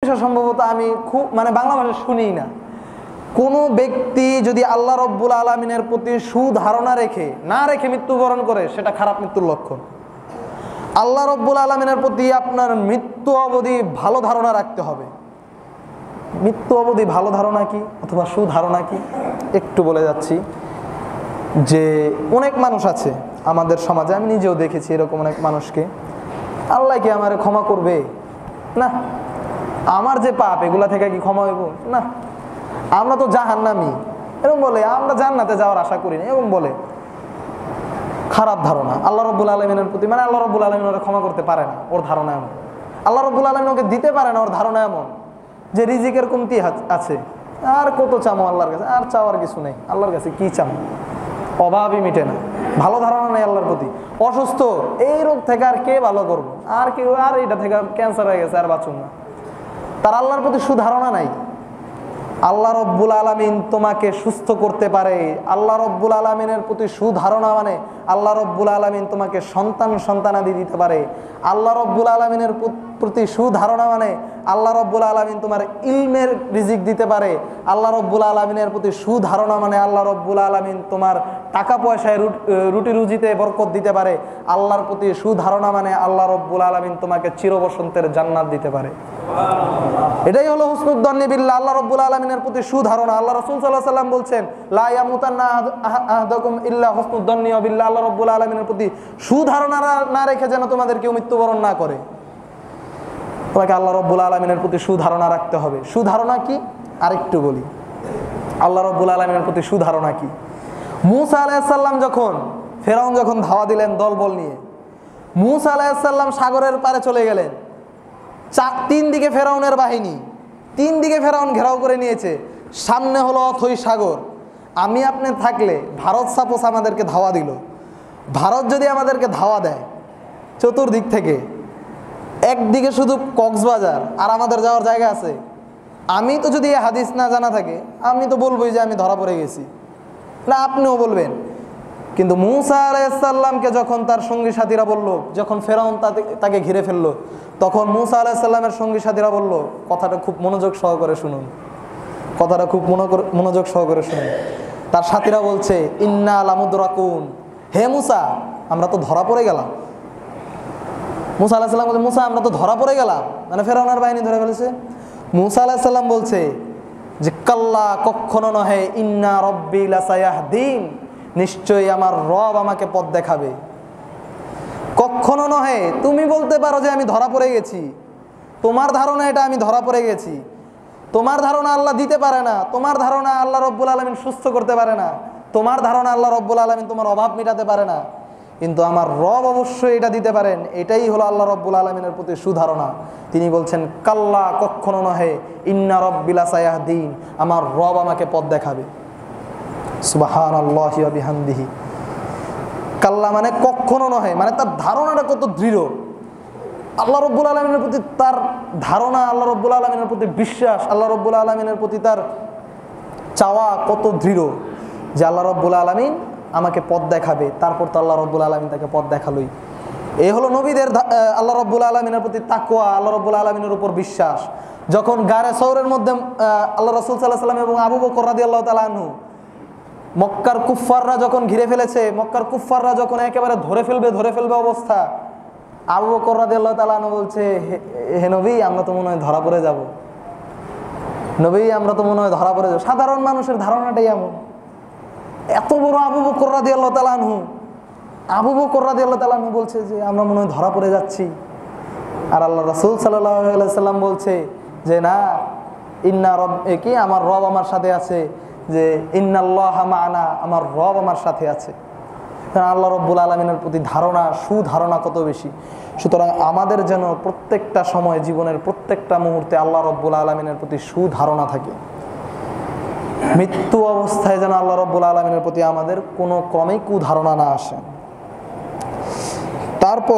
অধিকাংশ সম্ভবত আমি খুব বাংলা ভাষা শুনি না, কোনো ব্যক্তি যদি আল্লাহ রব্বুল আলামিনের প্রতি সুধারণা না রেখে মৃত্যুবরণ করে, সেটা খারাপ মৃত্যুর লক্ষণ। আল্লাহ রব্বুল আলামিনের প্রতি আপনার মৃত্যু অবধি ভালো ধারণা রাখতে হবে। মৃত্যু অবধি ভালো ধারণা কি অথবা সুধারণা কি একটু বলে যাচ্ছি। যে অনেক মানুষ আছে আমাদের সমাজে, আমি নিজেও দেখেছি এরকম অনেক মানুষকে, আল্লাহ কি আমার ক্ষমা করবে? না। আমার যে পাপ, এগুলা থেকে কি ক্ষমা হইব? না। আমরা তো জাহান্নামী, এরকম বলে। আমরা জান্নাতে যাওয়ার আশা করি না, এরকম বলে। খারাপ ধারণা আল্লাহ রব্বুল আলামিনের প্রতি। আল্লাহ রব্বুল আলামিন ওরা ক্ষমা করতে পারে না, ওর ধারণা এমন। আল্লাহ রব্বুল আলামিন ওকে দিতে পারে না, ওর ধারণা এমন যে রিজিকের কমতি আছে, আর কত চামো আল্লাহর কাছে, আর চাওয়ার কিছু নেই। আল্লাহর কাছে কি চামো, অভাবই মিটে না। ভালো ধারণা নেই আল্লাহর প্রতি। অসুস্থ, এই রোগ থেকে আর কে ভালো করবো, আর কেউ, আর এটা থেকে ক্যান্সার হয়ে গেছে, আর বাঁচুন না। তার আল্লাহর প্রতি সুধারণা নাই। আল্লাহ রব্বুল আলামিন তোমাকে সুস্থ করতে পারে। আল্লাহ রব্বুল আলামিনের প্রতি সুধারণা আল্লাহ রব্বুল আলামিন তোমাকে সন্তানাদি দিতে পারে। আল্লাহ রব্বুল আলামিনের প্রতি সুধারণা আল্লাহ রব্বুল আলামিন তোমার ইলমের রিজিক দিতে পারে। আল্লাহ রব্বুল আলামিনের প্রতি সুধারণা আল্লাহ রব্বুল আলামিন তোমার টাকা পয়সায় রুটি রুজিতে বরকত দিতে পারে। আল্লাহর প্রতি সুধারণা আল্লাহ রব্বুল আলামিন তোমাকে চিরবসন্তের জান্নাত দিতে পারে। এটাই হলো হুসনুদ্দন্নি বিল্লাহ, আল্লাহ রব্বুল আলামিনের প্রতি সুধারণা। আল্লাহ রাসূল সাল্লাল্লাহু আলাইহি ওয়াসাল্লাম বলছেন, লা ইয়ামুতান্না আহাদুকুম ইল্লা হুসনুদ্দন্নি বিল্লাহ। আল্লাহ রব্বুল আলামিনের প্রতি সুধারণা না রেখে যেন তোমাদের কেউ মৃত্যুবরণ না করে। তোমাকে আল্লাহ রব্বুল আলামিনের প্রতি সুধারণা রাখতে হবে। সুধারণা কি আরেকটু বলি। আল্লাহ রব্বুল আলামিনের প্রতি সুধারণা কি? মূসা আলাইহিস সালাম ফেরাউন যখন ধাওয়া দিলেন দলবল নিয়ে, মূসা আলাইহিস সালাম সাগরের পারে চলে গেলেন। তিন দিকে ফেরাউনের বাহিনী, তিন দিকে ফেরাউন ঘেরাও করে নিয়েছে। সামনে হলো অথই সাগর। আমি আপনি থাকলে, ভারত সাপোজ আমাদেরকে ধাওয়া দিল, ভারত যদি আমাদেরকে ধাওয়া দেয় চতুর্দিক থেকে, একদিকে শুধু কক্সবাজার আর আমাদের যাওয়ার জায়গা আছে, আমি তো যদি হাদিস না জানা থাকে, আমি তো বলবোই যে আমি ধরা পড়ে গেছি, না আপনিও বলবেন। কিন্তু মূসা আলাইহিস সালামকে যখন তার সঙ্গী সাথীরা বলল, যখন ফেরাউন তাকে ঘিরে ফেললো, তখন মূসা আলাইহিস সালামের সঙ্গী সাথীরা বলল, কথাটা খুব মনোযোগ সহকারে শুনুন, কথাটা খুব মনোযোগ সহকারে শুনুন। তার সাথীরা বলছে, ইন্না লামুদরাকুন, হে মূসা আমরা তো ধরা পড়ে গেলাম। মূসা আলাইহিস সালাম বলছে, মূসা আমরা তো ধরা পড়ে গেলাম, ফেরাউনের বাহিনী ধরে ফেলেছে। মূসা আলাইহিস সালাম বলছে যে, কাল্লা, কখনো নহে, ইন্না রব্বি লাসায়াহদিন, নিশ্চয়ই আমার রব আমাকে পথ দেখাবে। কখনো নহে। তুমি বলতে পারো যে আমি ধরা পড়ে গেছি, তোমার ধারণা এটা আমি ধরা পড়ে গেছি, তোমার ধারণা আল্লাহ দিতে পারে না, তোমার ধারণা আল্লাহ রব্বুল আলামিন সুস্থ করতে পারে না, তোমার ধারণা আল্লাহ রব্বুল আলামিন তোমার অভাব মেটাতে পারে না, কিন্তু আমার রব অবশ্যই এটা দিতে পারেন। এটাই হলো আল্লাহ রব্বুল আলামিনের প্রতি সুধারণা। তিনি বলছেন, কাল্লা, কখনো নহে, ইন্না রব্বি লাসায়াহদিন, আমার রব আমাকে পথ দেখাবে। সুবহানাল্লাহি ওয়া বিহামদিহি। কাল্লা কখনো নহে, তার ধারণাটা কত দৃঢ়। আল্লাহ রব্বুল আলামিনের প্রতি তার ধারণা, আল্লাহ রব্বুল আলামিনের প্রতি বিশ্বাস, আল্লাহ রব্বুল আলামিনের প্রতি তার চাওয়া কত দৃঢ় যে আল্লাহ রব্বুল আলামিন আমাকে পথ দেখাবে। তারপর তো আল্লাহ রব্বুল আলামিন তাকে পথ দেখালোই। এই হলো নবীদের আল্লাহ রব্বুল আলামিনের প্রতি তাকওয়া, আল্লাহ রব্বুল আলামিনের উপর বিশ্বাস। যখন গারে সওরের মধ্যে আল্লাহ রাসূল সাল্লাল্লাহু আলাইহি ওয়াসাল্লাম এবং আবু বকর রাদিয়াল্লাহু তাআলা আনহু, মক্কার কুফফাররা যখন ঘিরে ফেলেছে, মক্কার কুফফাররা যখন একেবারে ধরে ফেলবে অবস্থা, আবু বকর রাদিয়াল্লাহু তাআলা আনহু বলছে, হে নবী আমরা তো মনে হয় ধরা পড়ে যাব, নবী আমরা তো মনে হয় ধরা পড়ে যাব। সাধারণ মানুষের ধারণাটাই এমন। এত বড় আবু বকর রাদিয়াল্লাহু তাআলা আনহু, আবু বকর রাদিয়াল্লাহু তাআলা আনহু বলছে যে আমরা মনে হয় ধরা পড়ে যাচ্ছি। আর আল্লাহ রাসূল সাল্লাল্লাহু আলাইহি সাল্লাম বলছে যে না, ইন্না কি আমার রব আমার সাথে আছে, যে ইন্নাল্লাহা মা'ানা, আমার রব আমার সাথে আছে। কারণ আল্লাহ রব্বুল আলামিনের প্রতি ধারণা, সুধারণা কত বেশি। সুতরাং আমাদের যেন প্রত্যেকটা সময়, জীবনের প্রত্যেকটা মুহূর্তে আল্লাহ রব্বুল আলামিনের প্রতি সুধারণা থাকে। মৃত্যু অবস্থায় যেন আল্লাহ রব্বুল আলামিনের প্রতি আমাদের কোনো ক্রমেই কুধারণা না আসে। তারপর